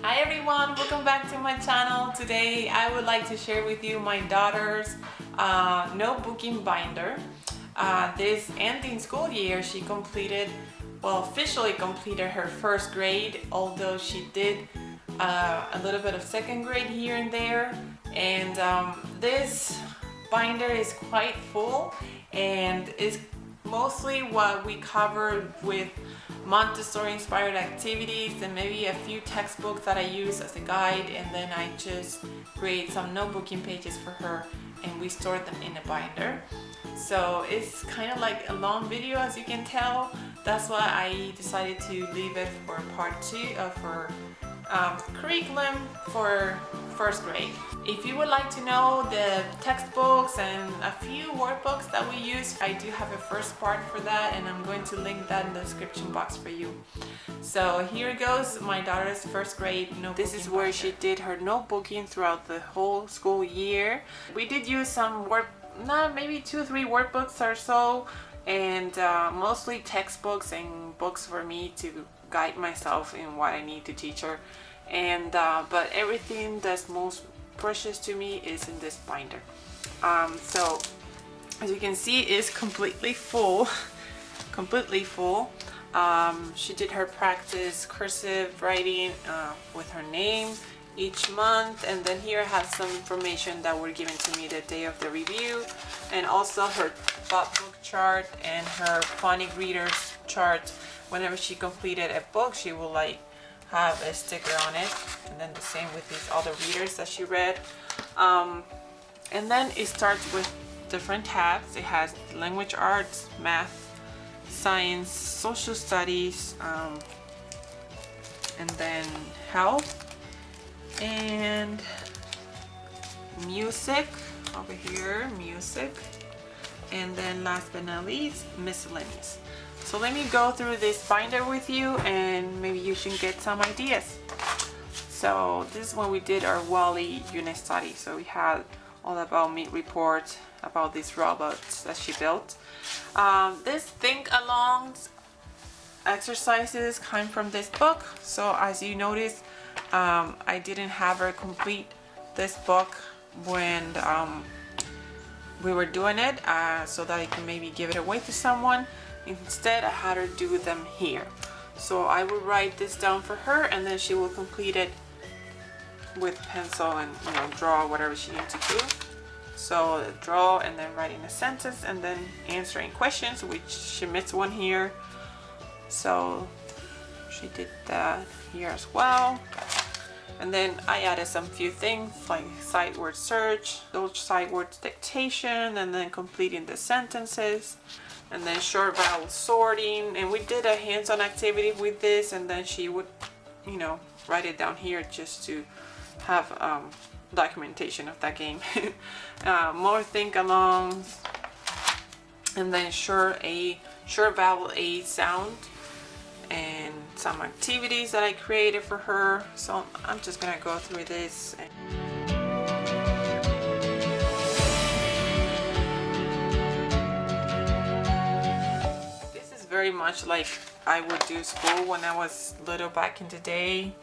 Hi everyone, welcome back to my channel. Today I would like to share with you my daughter's notebooking binder. This ending school year she completed, officially completed her first grade, although she did a little bit of second grade here and there. And this binder is quite full and is mostly what we covered with Montessori inspired activities and maybe a few textbooks that I use as a guide, and then I just create some notebooking pages for her and we store them in a binder. So it's kind of like a long video, as you can tell. That's why I decided to leave it for part 2 of her curriculum for first grade. If you would like to know the textbooks and a few workbooks that we use, I do have a first part for that, and I'm going to link that in the description box for you. So here goes my daughter's first grade notebooking. This is where she did her notebooking throughout the whole school year. We did use some maybe 2 or 3 workbooks or so, and mostly textbooks and books for me to guide myself in what I need to teach her. And but everything that's most precious to me is in this binder. So as you can see, it's completely full. She did her practice cursive writing with her name each month, and then here I have some information that were given to me the day of the review, and also her thought book chart and her phonic readers chart. Whenever she completed a book, she will have a sticker on it, and then the same with these other readers that she read. And then it starts with different tabs. It has language arts, math, science, social studies, and then health and music over here, music, and then last but not least, miscellaneous. So let me go through this binder with you and maybe you should get some ideas. So this is when we did our Wall-E unit study. So we had all about meet report about these robots that she built. This think alongs exercises come from this book. So as you notice, I didn't have her complete this book when we were doing it, so that I can maybe give it away to someone. Instead, I had her do them here. So I will write this down for her, and then she will complete it with pencil and draw whatever she needs to do. So draw and then writing a sentence and then answering questions, which she missed one here. So she did that here as well. And then I added some few things like sight word search, those sight words dictation, and then completing the sentences, and then short vowel sorting. And we did a hands-on activity with this, and then she would write it down here just to have documentation of that game. More think alongs, and then short vowel A sound, and some activities that I created for her. So I'm just gonna go through this. This is very much like I would do school when I was little back in the day.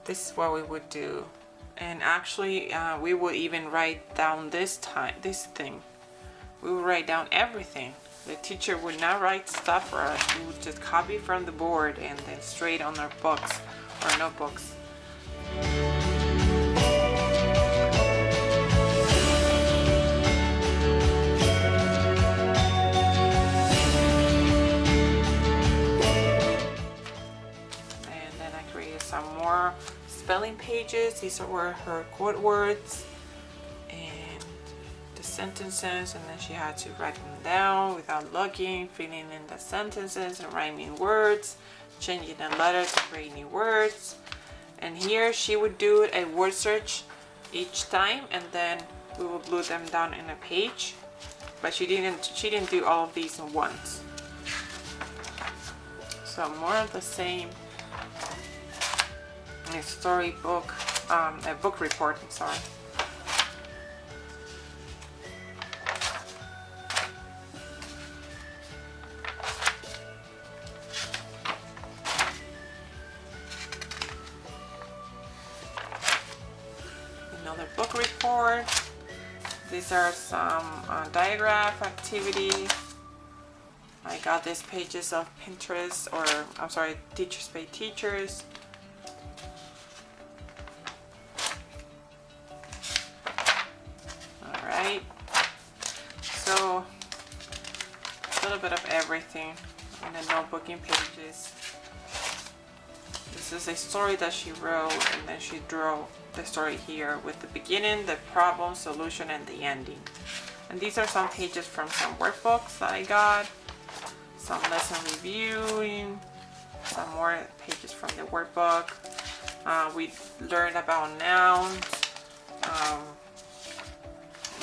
This is what we would do. And actually we would even write down this thing. We would write down everything. The teacher would not write stuff for us. We would just copy from the board and then straight on our books or notebooks. And then I created some more spelling pages. These were her code words and the sentences, and then she had to write them down without looking, filling in the sentences and rhyming words, changing the letters to create new words. And here she would do a word search each time, and then we would glue them down in a page. But she didn't do all of these in once. So more of the same. A storybook, a book report, I'm sorry. book report. These are some diagram activities. I got these pages of Pinterest, or I'm sorry, Teachers Pay Teachers. Alright, so a little bit of everything in the notebooking pages. This is a story that she wrote, and then she drew the story here with the beginning, the problem, solution, and the ending. And these are some pages from some workbooks that I got, some lesson reviewing, some more pages from the workbook. We learned about nouns.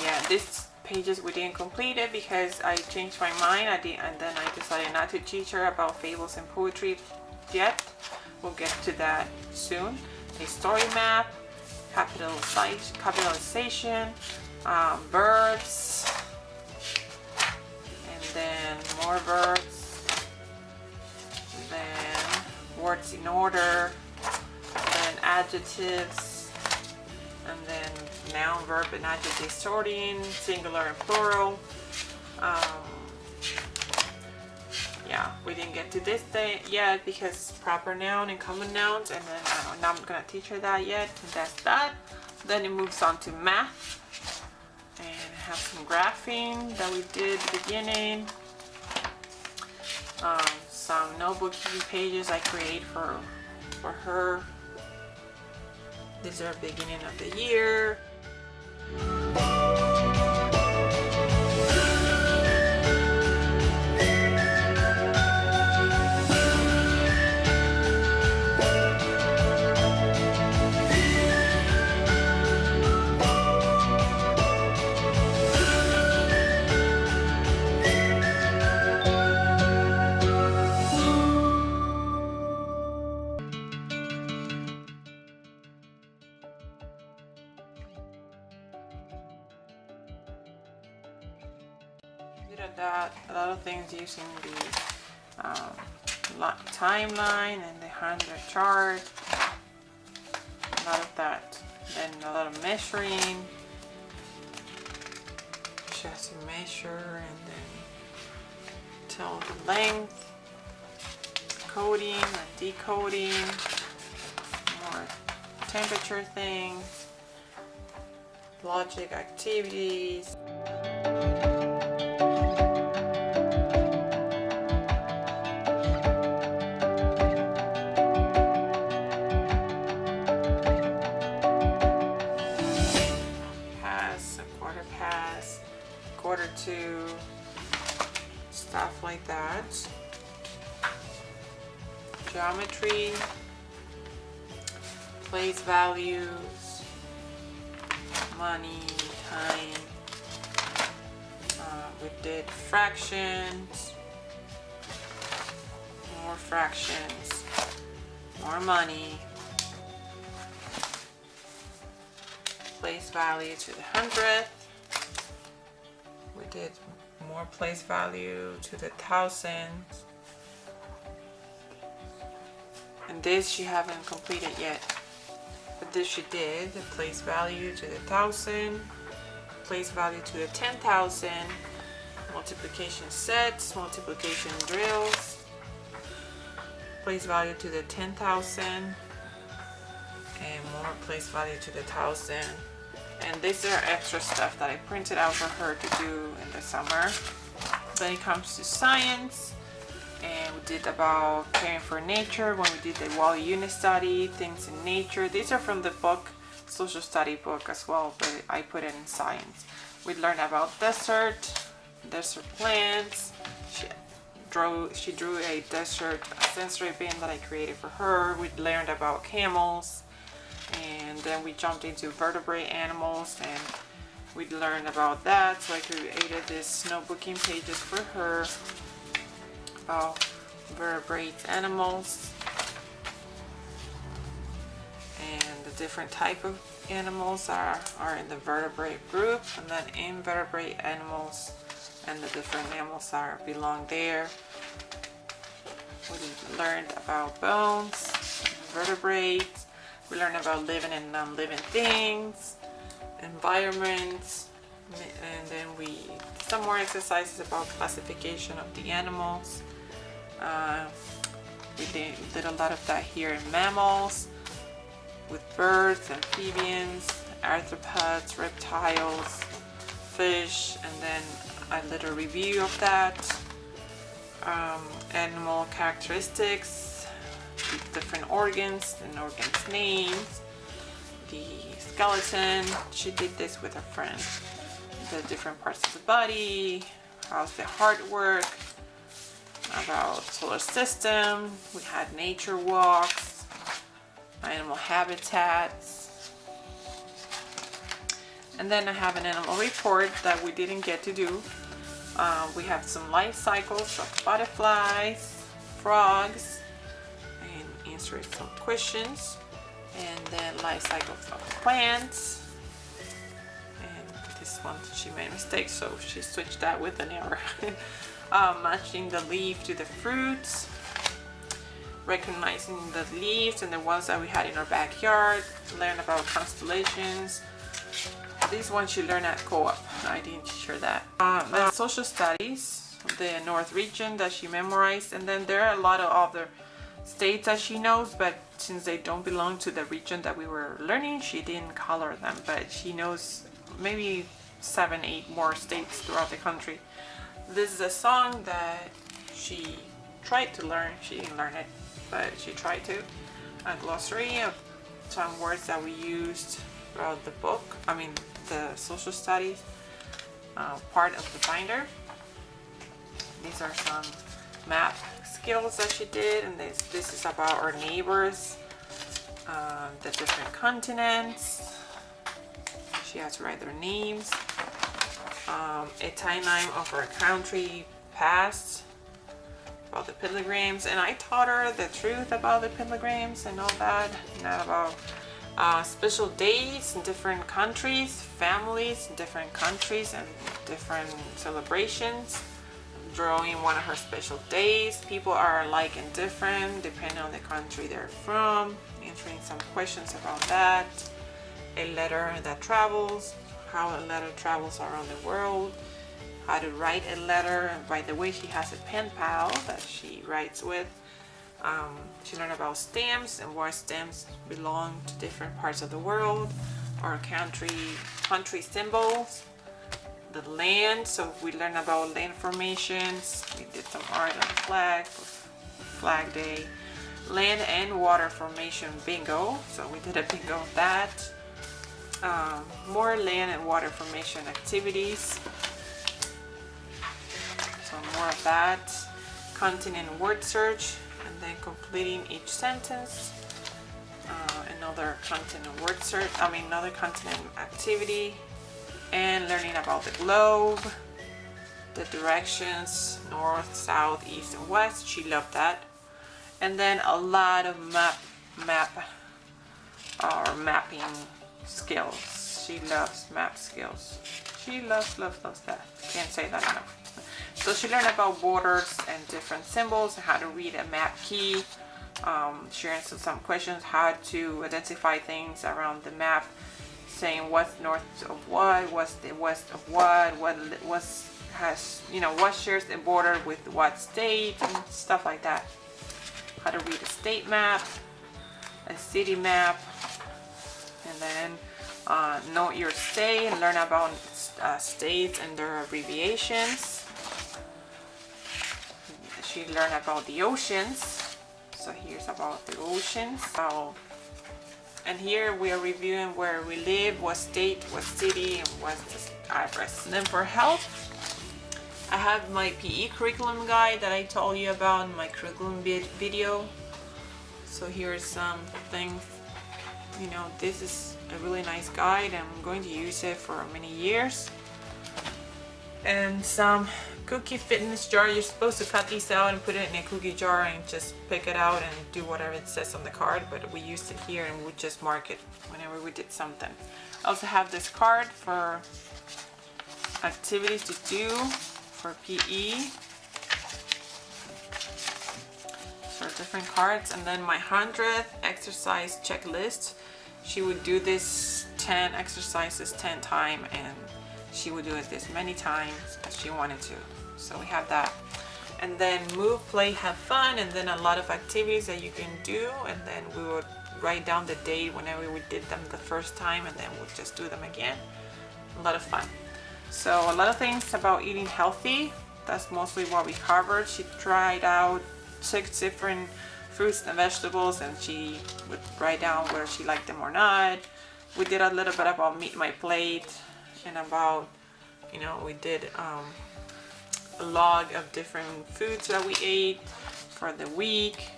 Yeah, these pages we didn't complete it because I changed my mind. And then I decided not to teach her about fables and poetry yet. We'll get to that soon. A story map, capitalization, verbs, and then more verbs, and then words in order, and then adjectives, and then noun, verb, and adjective sorting, singular and plural. Yeah, we didn't get to this day yet because it's proper noun and common nouns, and then I'm not gonna teach her that yet, and that's that. Then it moves on to math, and I have some graphing that we did at the beginning. Some notebooking pages I create for her. These are beginning of the year. That a lot of things using the timeline and the 100 chart, a lot of that, then a lot of measuring. She has to measure and then tell the length, coding and decoding, more temperature things, logic activities. Quarter to, stuff like that. Geometry, place values, money, time. We did fractions, more fractions, more money, place value to the hundredth. We did more place value to the thousands. And this she haven't completed yet. But this she did. The place value to the 1,000. Place value to the 10,000. Multiplication sets. Multiplication drills. Place value to the 10,000. And more place value to the 1,000. And these are extra stuff that I printed out for her to do in the summer. Then it comes to science, and we did about caring for nature when we did the Wally unit study, things in nature. These are from the book, social study book as well, but I put it in science. We learned about desert plants. She drew a desert sensory bin that I created for her. We learned about camels. And then we jumped into vertebrate animals, and we learned about that. So I created this notebooking pages for her about vertebrate animals and the different type of animals are in the vertebrate group, and then invertebrate animals and the different mammals belong there. We learned about bones, vertebrates. We learned about living and non-living things, environments, and then some more exercises about classification of the animals. We did a lot of that here in mammals, with birds, amphibians, arthropods, reptiles, fish, and then I did a review of that. Animal characteristics, different organs and organs names, the skeleton. She did this with a friend. The different parts of the body, how's the heart work, about solar system. We had nature walks, animal habitats, and then I have an animal report that we didn't get to do. We have some life cycles of butterflies, frogs, and answering some questions, and then life cycles of plants. This one she made a mistake, so she switched that with an error. Matching the leaf to the fruits, recognizing the leaves and the ones that we had in our backyard, learn about constellations. This one she learned at co-op. I didn't share that. The social studies, the North region that she memorized, and then there are a lot of other states that she knows, but since they don't belong to the region that we were learning, she didn't color them, but she knows maybe 7, 8 more states throughout the country. This is a song that she tried to learn. She didn't learn it, but she tried to. A glossary of some words that we used throughout the book, the social studies part of the binder. These are some map skills that she did, and this is about our neighbors, the different continents. She has to write their names. A timeline of our country past, about the pilgrims, and I taught her the truth about the pilgrims and all that, not about special days in different countries, families in different countries and different celebrations, drawing one of her special days. People are alike and different depending on the country they're from, answering some questions about that. A letter that travels, how a letter travels around the world, how to write a letter. And by the way, she has a pen pal that she writes with. She learned about stamps and why stamps belong to different parts of the world, our country symbols, the land. So we learned about land formations. We did some art on the flag day, land and water formation bingo. So we did a bingo of that. More land and water formation activities. So more of that. Continent word search, and then completing each sentence. Another continent word search, another continent activity, and learning about the globe, the directions, north, south, east, and west. She loved that. And then a lot of mapping skills. She loves map skills. She loves that. Can't say that enough. So she learned about borders and different symbols, how to read a map key. She answered some questions, how to identify things around the map, saying what's north of what's the west of what shares the border with what state, and stuff like that. How to read a state map, a city map, and then know your state and learn about states and their abbreviations. She learned about the oceans. So here's about the oceans. And here we are reviewing where we live, what state, what city, and what's the address. And then for health, I have my PE curriculum guide that I told you about in my curriculum video. So here's some things. This is a really nice guide. I'm going to use it for many years. And some cookie fitness jar. You're supposed to cut these out and put it in a cookie jar and just pick it out and do whatever it says on the card, but we used it here and we just mark it whenever we did something. I also have this card for activities to do for PE. So different cards, and then my 100th exercise checklist. she would do this 10 exercises 10 times, and she would do it this many times as she wanted to. So we have that. And then move, play, have fun, and then a lot of activities that you can do, and then we would write down the date whenever we did them the first time, and then we'll just do them again. A lot of fun. So a lot of things about eating healthy. That's mostly what we covered. She tried out 6 different fruits and vegetables, and she would write down whether she liked them or not. We did a little bit about Meet My Plate, and about, you know, we did a log of different foods that we ate for the week.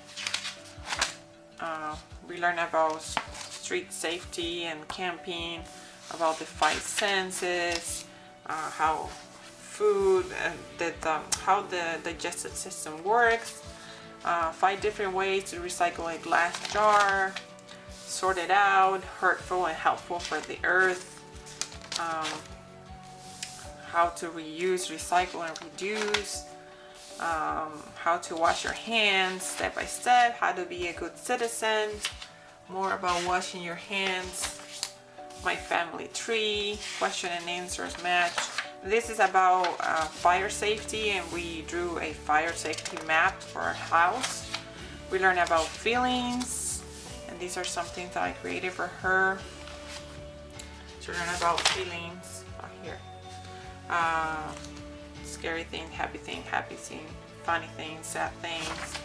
We learned about street safety and camping, about the 5 senses, how food, how the digestive system works, 5 different ways to recycle a glass jar, sort it out, hurtful and helpful for the earth, how to reuse, recycle, and reduce, how to wash your hands step by step, how to be a good citizen, more about washing your hands, my family tree, question and answers match. This is about fire safety, and we drew a fire safety map for our house. We learned about feelings, and these are some things that I created for her. To learn about feelings here. Scary things, happy things, funny things, sad things.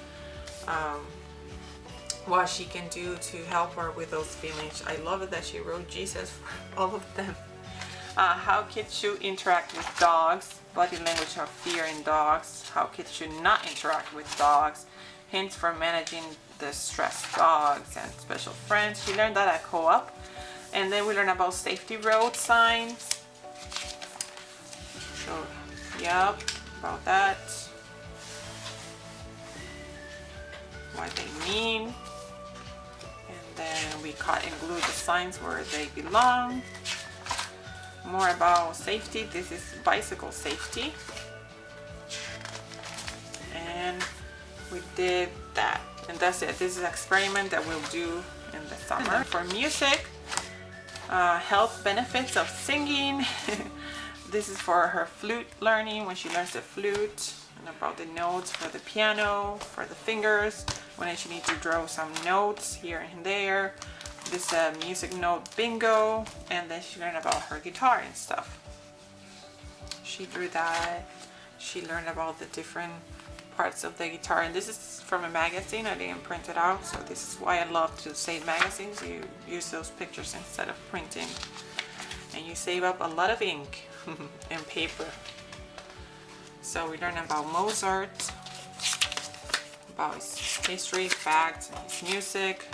What she can do to help her with those feelings. I love it that she wrote Jesus for all of them. How kids should interact with dogs, body language of fear in dogs, how kids should not interact with dogs, hints for managing the stressed dogs, and special friends. She learned that at co-op. And then we learned about safety road signs. So, yep, about that. What they mean. And then we cut and glue the signs where they belong. More about safety. This is bicycle safety. And we did that. And that's it. This is an experiment that we'll do in the summer. For music, health benefits of singing. This is for her flute learning, when she learns the flute, and about the notes for the piano, for the fingers, when she needs to draw some notes here and there. This music note bingo, and then she learned about her guitar and stuff. She drew that. She learned about the different parts of the guitar, and this is from a magazine. I didn't print it out, so this is why I love to save magazines. You use those pictures instead of printing, and you save up a lot of ink and paper. So we learned about Mozart, about his history, facts, and his music,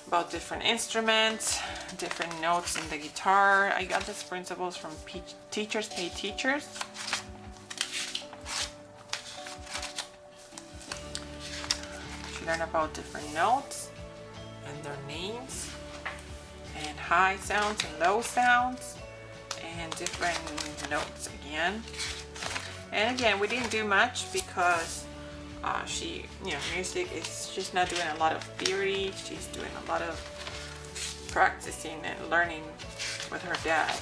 about different instruments, different notes in the guitar. I got these principles from Teachers Pay Teachers. She learned about different notes and their names, and high sounds and low sounds, and different notes again. And again, we didn't do much because she, music is, she's not doing a lot of theory. She's doing a lot of practicing and learning with her dad.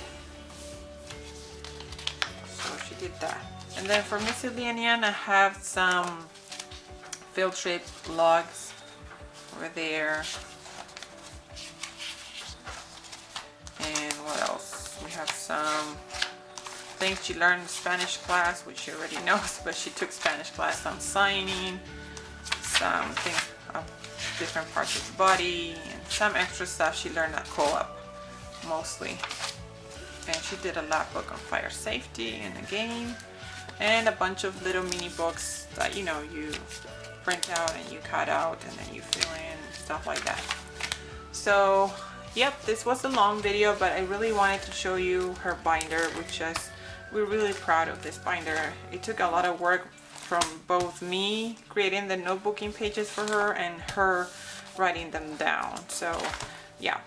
So she did that. And then for miscellaneous, I have some field trip logs over there. And what else? We have some things she learned in Spanish class, which she already knows, but she took Spanish class on signing, some things of different parts of the body, and some extra stuff she learned at co-op mostly. And she did a lab book on fire safety and a game, and a bunch of little mini books that you print out and you cut out and then you fill in, stuff like that. So yep, this was a long video, but I really wanted to show you her binder, which is, we're really proud of this binder. It took a lot of work from both me creating the notebooking pages for her and her writing them down. So yeah,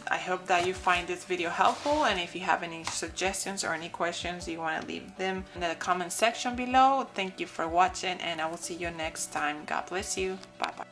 I hope that you find this video helpful, and if you have any suggestions or any questions, you want to leave them in the comment section below. Thank you for watching, and I will see you next time. God bless you. Bye bye.